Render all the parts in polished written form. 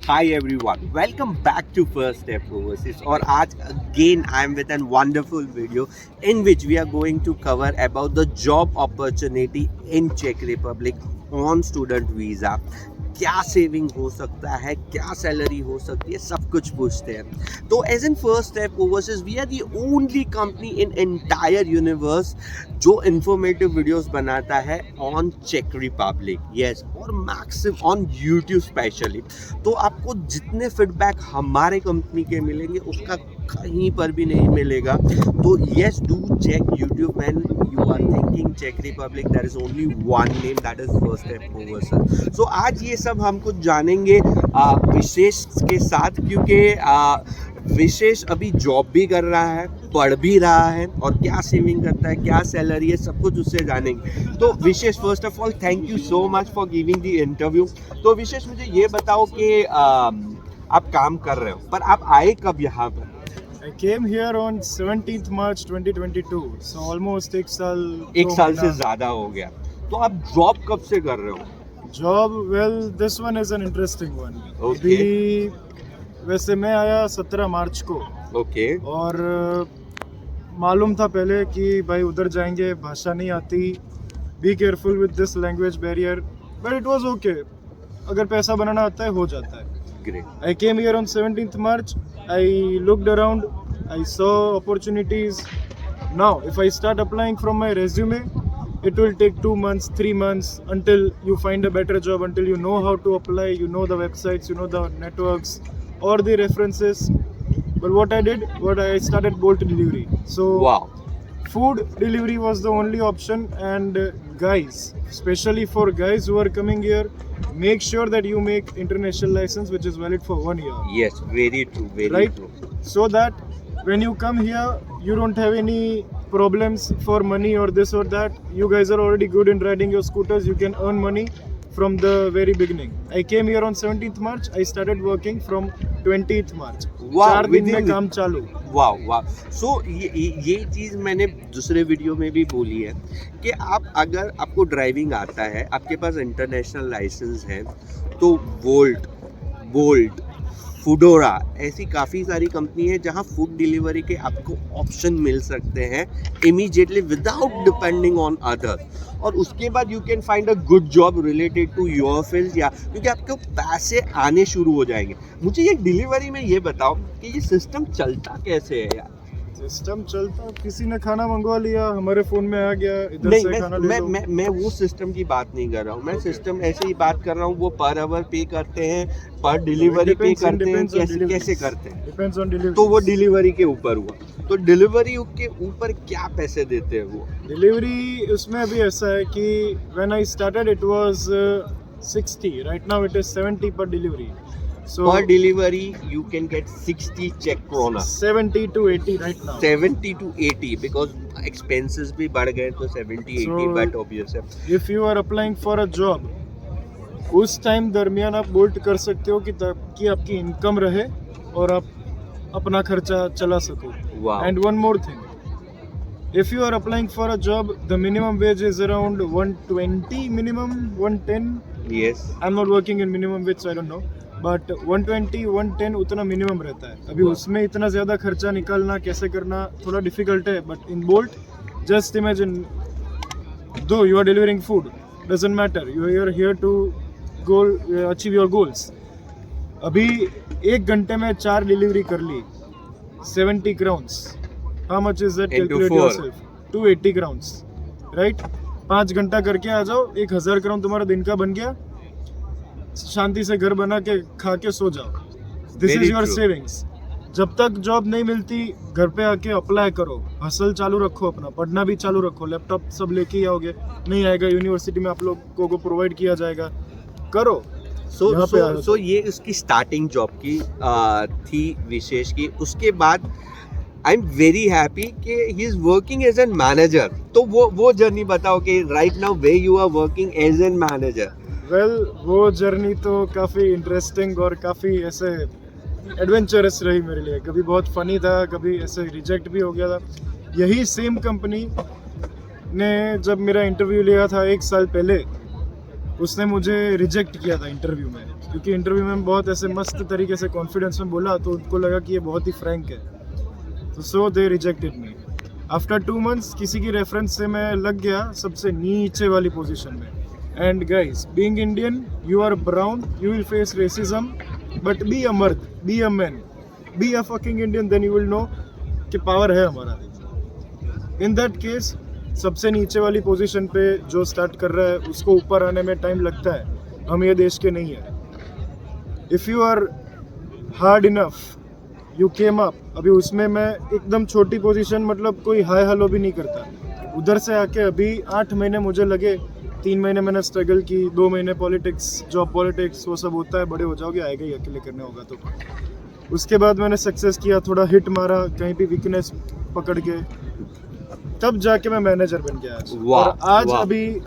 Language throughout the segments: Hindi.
Hi everyone, welcome back to First Step Overseas. और आज again I am with a wonderful video in which we are going to cover about the job opportunity in Czech Republic on student visa. क्या सेविंग हो सकता है, क्या सैलरी हो सकती है, सब कुछ पूछते हैं. तो as in first step overseas we are the only company in entire universe जो इन्फॉर्मेटिव वीडियोस बनाता है ऑन चेक रिपब्लिक. यस, और मैक्सिम ऑन यूट्यूब स्पेशली. तो आपको जितने फीडबैक हमारे कंपनी के मिलेंगे उसका कहीं पर भी नहीं मिलेगा. तो yes, do check YouTube when you are thinking चेक Republic. There is only one name, that is first step overseas. So आज ये सब हम कुछ जानेंगे विशेष के साथ, क्योंकि विशेष अभी जॉब भी कर रहा है, पढ़ भी रहा है, और क्या सेविंग करता है, क्या सैलरी है, सब कुछ उससे जानेंगे. तो Vishesh, first of all thank you so much for giving the interview. तो विशेष मुझे ये बताओ कि आप काम कर रहे हो, पर आप आए कब यहाँ पर? I came here on 17th March 2022, so almost एक साल से ज़्यादा हो गया. तो आप जॉब कब से कर रहे हो? Job, well, this one is an interesting one. Okay. अभी वैसे मैं आया 17 मार्च को. ओके. और मालूम था पहले कि भाई उधर जाएंगे, भाषा नहीं आती, be careful with this language barrier, but it was okay. अगर पैसा बनाना आता है हो जाता है. Great. I came here on 17th March. I looked around. I saw opportunities. Now, if I start applying from my resume, it will take 2 months, 3 months until you find a better job, until you know how to apply, you know the websites, you know the networks or the references. But what I started Bolt delivery. So, Wow. food delivery was the only option. And guys, especially for guys who are coming here, make sure that you make international license which is valid for 1 year. Yes, very true, very Right? true. So that when you come here, you don't have any problems for money or this or that. You guys are already good in riding your scooters. You can earn money from the very beginning. I came here on 17th March. I started working from 20th March. Wow, 4 दिन में within- काम चालू. वाह वाह. सो ये चीज़ मैंने दूसरे वीडियो में भी बोली है कि अगर आपको ड्राइविंग आता है, आपके पास इंटरनेशनल लाइसेंस है, तो बोल्ट, फूडोरा, ऐसी काफ़ी सारी कंपनी है जहां फूड डिलीवरी के आपको ऑप्शन मिल सकते हैं immediately without depending on others. और उसके बाद you can find a good job related to your field, या क्योंकि आपको पैसे आने शुरू हो जाएंगे. मुझे ये डिलीवरी में ये बताओ कि ये सिस्टम चलता कैसे है यार? सिस्टम चलता, किसी ने खाना मंगवा लिया, हमारे फोन में आ गया, इधर नहीं, से खाना ले लो. मैं वो सिस्टम की बात नहीं कर रहा हूँ. मैं सिस्टम ऐसे ही बात कर रहा हूँ, वो पर आवर पे करते हैं, पर डिलीवरी पे करते हैं, कैसे करते हैं? Depends on delivery. तो वो डिलीवरी के ऊपर हुआ. तो डिलीवरी के ऊपर क्या पैसे देते हैं वो? डिलीवरी उसमें अभी ऐसा है कि when I started it was 60. Right now it is 70 per delivery. So per delivery you can get 60 चेक krona. 70 to 80 right now. 70 to 80 because expenses भी बढ़ गए, तो 70-80 So, बट ऑब्वियस है. If you are applying for a job, उस टाइम दरमियान आप बोल्ट कर सकते हो कि आपकी इनकम रहे और आप अपना खर्चा चला सको. Wow. And one more thing, if you are applying for a job, the minimum wage is around 120 minimum, 110. Yes. I'm not working in minimum wage, so I don't know. But 120, 110 उतना मिनिमम रहता है. अभी Wow. उसमें इतना ज़्यादा खर्चा निकालना, कैसे करना थोड़ा डिफिकल्ट है. But in Bolt, just imagine, though you are delivering food, doesn't matter, you are here to achieve your goals. अभी 1 घंटे में 4 डिलीवरी कर ली, 70 crowns. How much is that? Into Calculate 4. yourself. 280 crowns. Right? 5 घंटा करके आ जाओ, 1000 crown तुम्हारा दिन का बन गया. शांति से घर बना के खा के सो जाओ. This Very is your true. Savings. जब तक जॉब नहीं मिलती, घर पे आके अप्लाई करो, हसल चालू रखो, अपना पढ़ना भी चालू रखो. लैपटॉप सब लेके ही आओगे, नहीं आएगा यूनिवर्सिटी में आप लोगों को प्रोवाइड किया जाएगा. करो. यहाँ पे आ जाओ. सो ये उसकी स्टार्टिंग जॉब की थी विशेष की. उसके बाद आई एम वेरी हैप्पी कि he is working as an manager. तो वो जर्नी बताओ कि right now way you are working as an manager. Well, वो जर्नी तो काफ़ी इंटरेस्टिंग और काफ़ी ऐसे एडवेंचरस रही मेरे लिए. कभी बहुत फनी था, कभी ऐसे रिजेक्ट भी हो गया था. यही सेम कंपनी ने जब मेरा इंटरव्यू लिया था 1 साल पहले, उसने मुझे रिजेक्ट किया था इंटरव्यू में. क्योंकि इंटरव्यू में बहुत ऐसे मस्त तरीके से कॉन्फिडेंस में बोला तो उनको लगा कि ये बहुत ही फ्रैंक है, तो so they rejected me. After 2 months किसी की रेफरेंस से मैं लग गया सबसे नीचे वाली पोजीशन में। And guys, being Indian, you are brown, you will face racism, but be a मर्द, be a man, be a fucking Indian, then you will know कि पावर है हमारा। इन दैट केस, सबसे नीचे वाली पोजीशन पे जो स्टार्ट कर रहा है उसको ऊपर आने में टाइम लगता है, हम ये देश के नहीं है। If you are hard enough, you came up. अभी उसमें मैं एकदम छोटी पोजीशन, मतलब कोई हाय हेलो भी नहीं करता, उधर से आके अभी 8 महीने मुझे लगे, 3 महीने मैंने स्ट्रगल की, 2 महीने पॉलिटिक्स, जॉब पॉलिटिक्स, वो सब होता है, बड़े हो जाओगे, आएगा ही, अकेले करने होगा तो। उसके बाद मैंने सक्सेस किया, थोड़ा हिट मारा, कहीं भी वीकनेस पकड़ के, तब जाके मैं मैनेजर बन गया आज। और आज अभी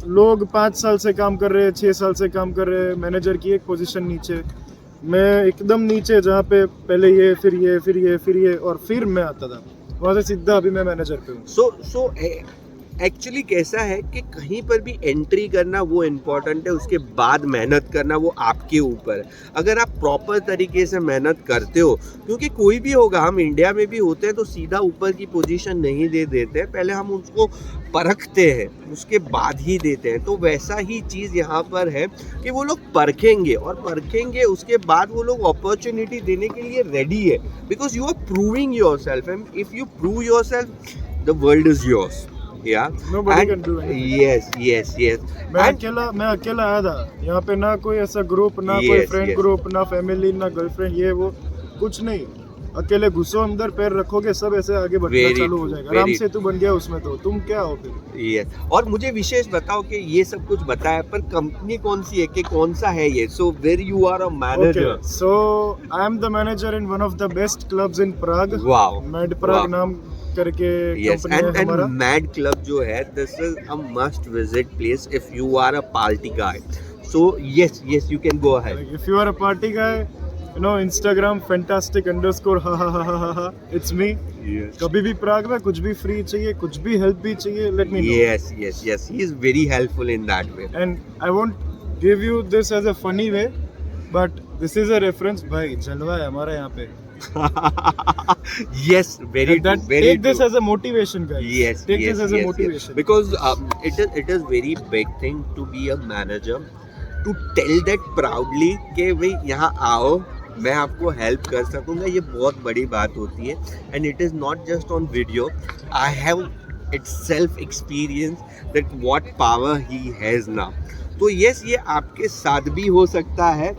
लोग 5 साल से काम कर रहे हैं, 6 साल से काम कर रहे हैं, मैनेजर की एक पोजीशन नीचे, मैं एकदम नीचे, जहाँ पे पहले ये, फिर ये, फिर ये, फिर ये, और फिर मैं आता था, वहाँ से सीधा अभी मैं मैनेजर पे हूँ। सो एक्चुअली कैसा है कि कहीं पर भी एंट्री करना वो इम्पोर्टेंट है, उसके बाद मेहनत करना वो आपके ऊपर है। अगर आप प्रॉपर तरीके से मेहनत करते हो, क्योंकि कोई भी होगा, हम इंडिया में भी होते हैं तो सीधा ऊपर की पोजीशन नहीं दे देते हैं, पहले हम उसको परखते हैं, उसके बाद ही देते हैं। तो वैसा ही चीज़ यहाँ पर है कि वो लोग परखेंगे, और परखेंगे उसके बाद वो लोग अपॉर्चुनिटी देने के लिए रेडी है, because you are proving your self, and if you prove your self, the world is yours. Yeah. Nobody can do anything. Yes. मैं अकेला आया था यहाँ पे, ना कोई ऐसा ग्रुप, ना कोई फ्रेंड ग्रुप, ना फैमिली, ना गर्लफ्रेंड, ये वो कुछ नहीं। अकेले घुसो अंदर, पैर रखोगे, सब ऐसे आगे बढ़ना चालू हो जाएगा। आराम से तू बन गया उसमें, तो तुम क्या हो फिर। Yes. और मुझे विशेष बताओ कि ये सब कुछ बताया, पर कंपनी कौन सी है, कि कौन सा है ये? So where you are a manager? Okay. So I am the manager in one of the best clubs in Prague. Wow. Mad Prague नाम करके कंपनी है हमारा। And Mad Club जो है, this is a must visit place if you are a party guy. So yes, you can go ahead. Like, if you are a party guy, you know, Instagram fantastic_ha, it's me. Yes. कभी भी प्राग में कुछ भी फ्री चाहिए, कुछ भी हेल्प भी चाहिए, let me know. Yes. He is very helpful in that way. And I won't give you this as a funny way, but this is a reference, भाई जलवा है हमारा यहाँ पे। Yes, very true. Take this as a motivation, guys. Yes, take this as a motivation. Because it is very big thing to be a manager, to tell that proudly कि भाई यहाँ आओ, मैं आपको हेल्प कर सकूँगा, ये बहुत बड़ी बात होती है। And it is not just on video. I have itself experienced that what power he has now. तो yes, ये आपके साथ भी हो सकता है।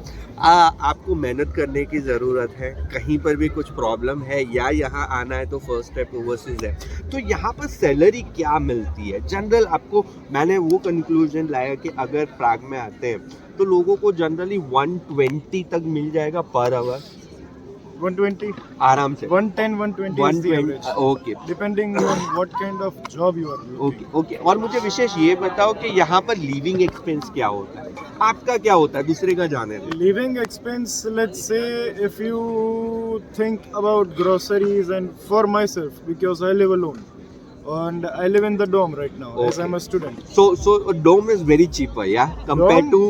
आपको मेहनत करने की ज़रूरत है, कहीं पर भी कुछ प्रॉब्लम है या यहाँ आना है तो फर्स्ट स्टेप ओवरसीज है। तो यहाँ पर सैलरी क्या मिलती है जनरल आपको? मैंने वो कंक्लूजन लाया कि अगर प्राग में आते हैं तो लोगों को जनरली 120 तक मिल जाएगा पर आवर। 120 आराम से 110 120 is the average. Okay, Depending on what kind of job you are doing. Okay. और मुझे विशेष ये बताओ कि यहाँ पर लिविंग एक्सपेंस क्या होता है, आपका क्या होता है, दूसरे का जाने में? Living expense, let's say if you think about groceries, and for myself, because I live alone and I live in the dome right now, as I'm a student. So dome is very cheaper, yeah, compared to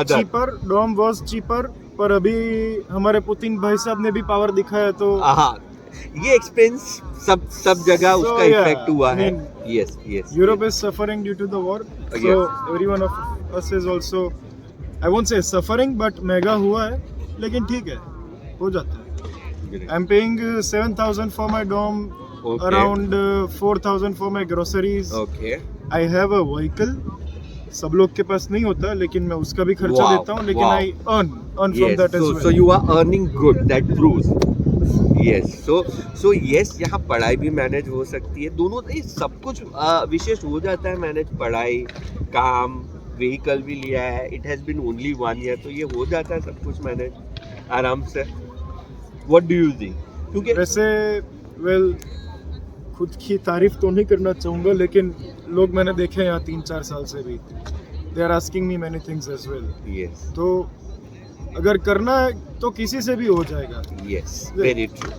other. Dome was cheaper, पर अभी हमारे पुतिन भाई साहब ने भी पावर दिखाया, तो ये एक्सपेंस सब जगह उसका इफेक्ट हुआ है। Yes. Europe is suffering due to the war, so every one of us is also, I won't say suffering, but महंगा हुआ है, लेकिन ठीक है, हो जाता है। I'm paying 7,000 for my dorm, around 4,000 for my groceries. Okay. I have a vehicle. सब लोग के पास नहीं होता, लेकिन मैं उसका भी खर्चा देता हूँ, लेकिन I earn from that as well. So you are earning good, that proves. Yes. So yes, यहाँ पढ़ाई भी मैनेज हो सकती है, दोनों सब कुछ विशेष हो जाता है मैनेज। पढ़ाई, काम, व्हीकल भी लिया है, it has been only 1 year, तो ये हो जाता है सब कुछ मैनेज आराम से। What do you think? क्योंकि वैसे खुद की तारीफ तो नहीं करना चाहूँगा, लेकिन लोग मैंने देखे यहाँ 3-4 साल से भी, they are asking me many things as well. Yes, तो अगर करना है तो किसी से भी हो जाएगा। Yes, very true.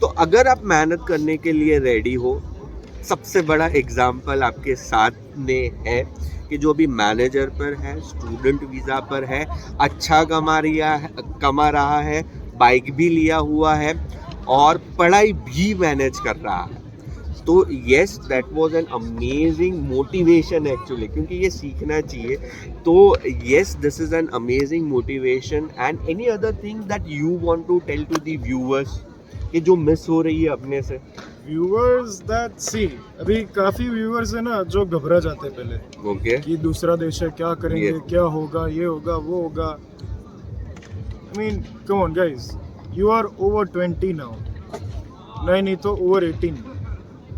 तो अगर आप मेहनत करने के लिए रेडी हो, सबसे बड़ा एग्जाम्पल आपके साथ में है कि जो अभी मैनेजर पर है, स्टूडेंट वीज़ा पर है, अच्छा कमा रहा है, बाइक भी लिया हुआ है और पढ़ाई भी मैनेज कर रहा है। तो yes, that was an amazing motivation actually, क्योंकि ये सीखना चाहिए। तो yes, this is an amazing motivation. And any other thing that you want to tell to the viewers कि जो मिस हो रही है अपने से? व्यूअर्स दैट सी, अभी काफी व्यूअर्स है ना जो घबरा जाते हैं पहले ओके, कि दूसरा देश है, क्या करेंगे, Yes. क्या होगा, ये होगा, वो होगा। I mean come on guys, you are over 20 now, नहीं तो ओवर 18।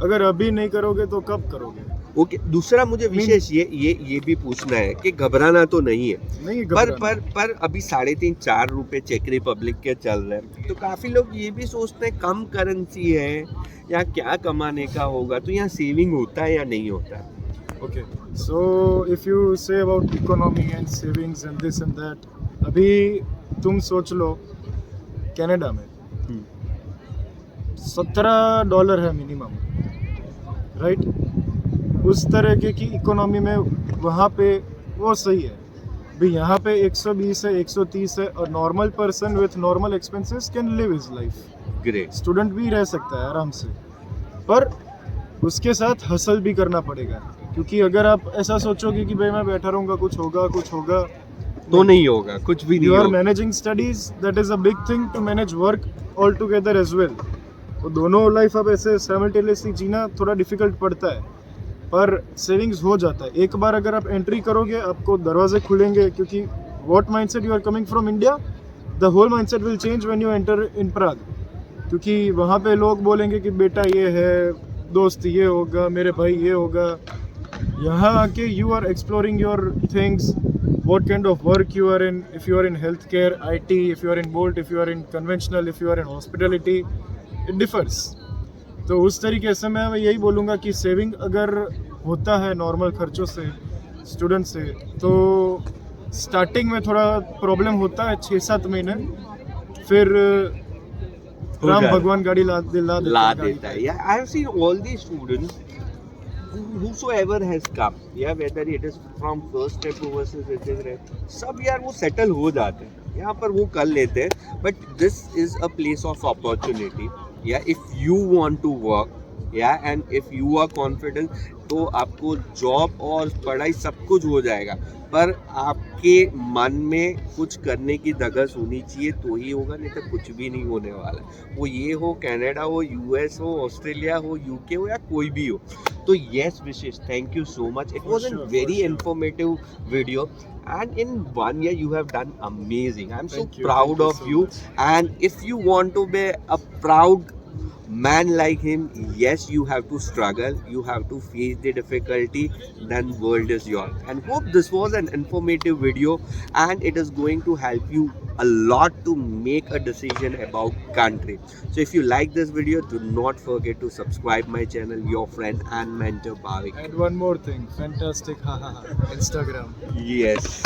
अगर अभी नहीं करोगे तो कब करोगे? ओके। दूसरा मुझे विशेष ये भी पूछना है कि घबराना तो नहीं है, नहीं पर घबराना। पर अभी 3.5-4 रुपए चेक रिपब्लिक के चल रहे हैं, तो काफी लोग ये भी सोचते हैं कम करेंसी है या क्या कमाने का होगा, तो यहाँ सेविंग होता है या नहीं होता है? Okay, so if you say about economy and savings and this and that, अभी तुम सोच लो कनाडा में $17 है मिनिमम, राइट? उस तरह की इकोनॉमी में वहाँ पे वो सही है। भी यहाँ पे 120 है, 130 है, और normal person with normal expenses can live his life. Great. Student भी रह सकता है आराम से, पर उसके साथ हसल भी करना पड़ेगा। क्योंकि अगर आप ऐसा सोचोगे कि भाई मैं बैठा रहूँगा, कुछ होगा, तो नहीं होगा, कुछ भी नहीं यू आर होगा। Managing studies, that is a big thing to manage work all together as well. तो दोनों लाइफ अब ऐसे साइमल्टेनियसली जीना थोड़ा डिफिकल्ट पड़ता है, पर सेविंग्स हो जाता है। एक बार अगर आप एंट्री करोगे, आपको दरवाजे खुलेंगे, क्योंकि what mindset you are coming from India, the whole mindset will change when you enter in Prague. क्योंकि वहाँ पे लोग बोलेंगे कि बेटा ये है, दोस्त ये होगा, मेरे भाई ये होगा। यहाँ आके you are exploring your things, what kind of work you are in, if you are in healthcare, IT, if you are in Bolt, if you are in conventional, if you are in hospitality, it differs. तो उस तरीके से मैं यही बोलूँगा कि सेविंग अगर होता है नॉर्मल खर्चों से, स्टूडेंट से, तो स्टार्टिंग में थोड़ा प्रॉब्लम होता है 6-7 महीने, फिर राम जाता है। भगवान गाड़ी ला देता है। Yeah, I have seen all these students, whosoever has come, yeah, whether it is from first step overseas, it is right, सब यार वो सेटल हो जाते हैं, यहाँ पर वो कर लेते हैं। But this is a place of opportunity, yeah if you want to work, yeah and if you are confident, तो आपको जॉब और पढ़ाई सब कुछ हो जाएगा। पर आपके मन में कुछ करने की धगस होनी चाहिए, तो ही होगा, नहीं तो कुछ भी नहीं होने वाला। वो ये हो कनाडा हो, यूएस हो, ऑस्ट्रेलिया हो, यूके हो, या कोई भी हो। तो yes, Vishesh, thank you so much. It was a very informative video, and in 1 year you have done amazing. I'm so proud of you. And if you want to be a proud man like him, yes, you have to struggle, you have to face the difficulty, then world is yours. And hope this was an informative video, and it is going to help you a lot to make a decision about country. So if you like this video, do not forget to subscribe my channel, your friend and mentor Bhavik. And one more thing, fantastic, Instagram. Yes.